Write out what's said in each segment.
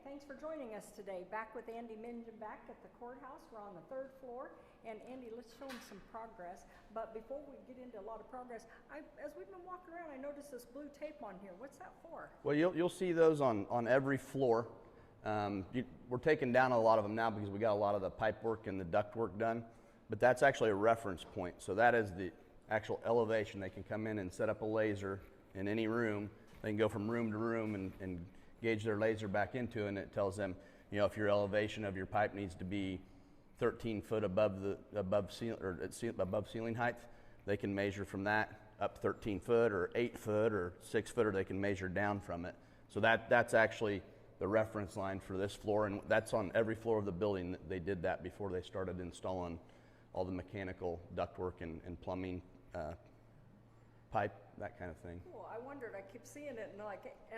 thanks for joining us today. Back with Andy Minden back at the courthouse. We're on the third floor. And Andy, let's show them some progress. But before we get into a lot of progress, as we've been walking around, I noticed this blue tape on here. What's that for? Well, you'll see those on every floor. We're taking down a lot of them now because we got a lot of the pipe work and the duct work done. But that's actually a reference point. So that is the actual elevation. They can come in and set up a laser in any room. They can go from room to room and gauge their laser back into it, and it tells them, if your elevation of your pipe needs to be 13 foot above ceiling height, they can measure from that up 13 foot or 8 foot or 6 foot, or they can measure down from it. So that's actually the reference line for this floor, and that's on every floor of the building. They did that before they started installing all the mechanical ductwork and plumbing, pipe, that kind of thing. Cool. I wondered. I keep seeing it, and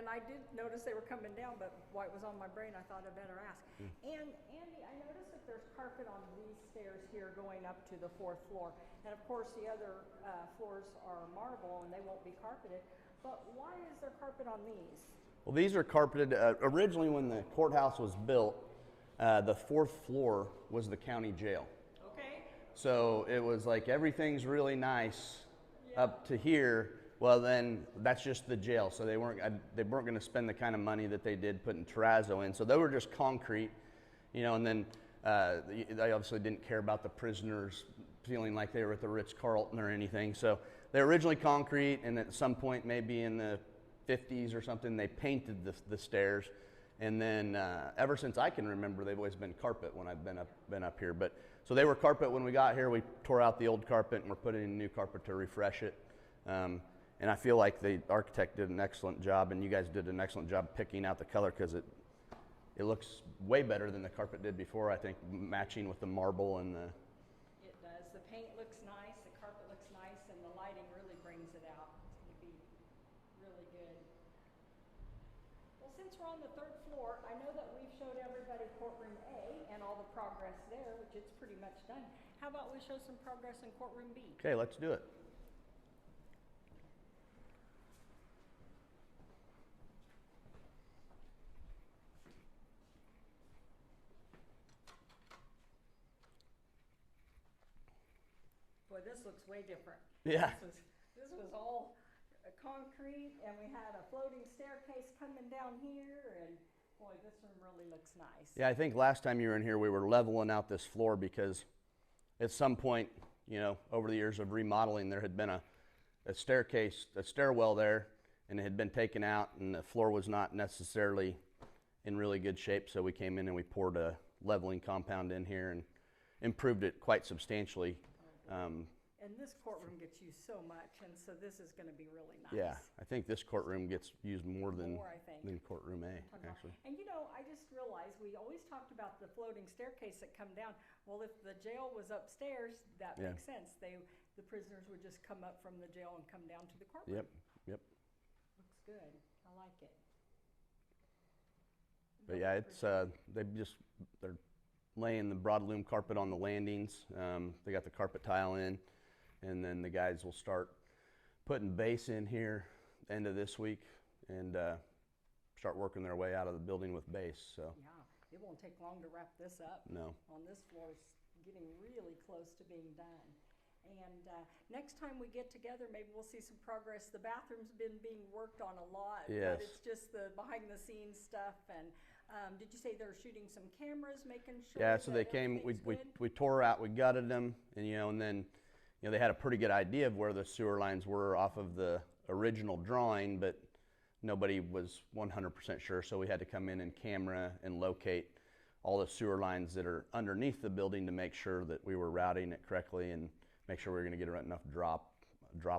I did notice they were coming down, but while it was on my brain, I thought I'd better ask. And Andy, I noticed that there's carpet on these stairs here going up to the fourth floor, and of course the other floors are marble and they won't be carpeted. But why is there carpet on these? Well, these are carpeted. Originally, when the courthouse was built, the fourth floor was the county jail. Okay. So it was like everything's really nice up to here. Well, then that's just the jail. So they weren't going to spend the kind of money that they did putting terrazzo in. So they were just concrete, and then they obviously didn't care about the prisoners feeling like they were at the Ritz-Carlton or anything. So they're originally concrete, and at some point, maybe in the 50s or something, they painted the stairs. And then ever since I can remember, they've always been carpet when I've been up here. But so they were carpet when we got here. We tore out the old carpet and we're putting in new carpet to refresh it. And I feel like the architect did an excellent job, and you guys did an excellent job picking out the color, because it looks way better than the carpet did before. I think matching with the marble and the. It does. The paint looks nice. The carpet looks nice, and the lighting really brings it out. It's going to be really good. Well, since we're on the third floor, I know that we've showed everybody Courtroom A and all the progress there, which it's pretty much done. How about we show some progress in Courtroom B? Okay, let's do it. Boy, this looks way different. Yeah. This was all concrete, and we had a floating staircase coming down here, and boy, this room really looks nice. Yeah, I think last time you were in here, we were leveling out this floor because at some point, over the years of remodeling, there had been a stairwell there, and it had been taken out, and the floor was not necessarily in really good shape. So we came in and we poured a leveling compound in here and improved it quite substantially. And this courtroom gets used so much, and so this is going to be really nice. Yeah, I think this courtroom gets used more than Courtroom A, actually. And I just realized we always talked about the floating staircase that come down. Well, if the jail was upstairs, that makes sense. The prisoners would just come up from the jail and come down to the courtroom. Yep. Looks good. I like it. But yeah, it's they're laying the broadloom carpet on the landings. They got the carpet tile in, and then the guys will start putting base in here end of this week and start working their way out of the building with base. So yeah, it won't take long to wrap this up. No. On this floor, it's getting really close to being done. And next time we get together, maybe we'll see some progress. The bathroom's been being worked on a lot, yes. But it's just the behind-the-scenes stuff. And did you say they're shooting some cameras, making sure? Yeah, so they came. We tore out. We gutted them, and then they had a pretty good idea of where the sewer lines were off of the original drawing, but nobody was 100% sure. So we had to come in and camera and locate all the sewer lines that are underneath the building to make sure that we were routing it correctly and make sure we were going to get enough drop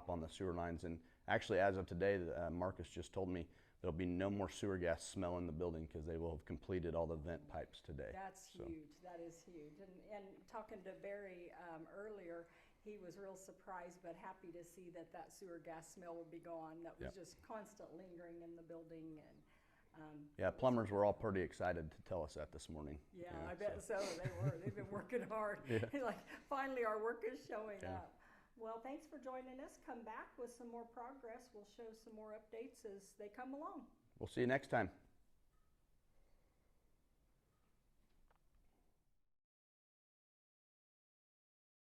on the sewer lines. And actually, as of today, Marcus just told me there'll be no more sewer gas smell in the building because they will have completed all the vent pipes today. That's huge. That is huge. And talking to Barry earlier, he was real surprised but happy to see that sewer gas smell would be gone. That was just constant lingering in the building. And yeah, plumbers were all pretty excited to tell us that this morning. Yeah, I bet so. They were. They've been working hard. Like, finally our work is showing up. Well, thanks for joining us. Come back with some more progress. We'll show some more updates as they come along. We'll see you next time.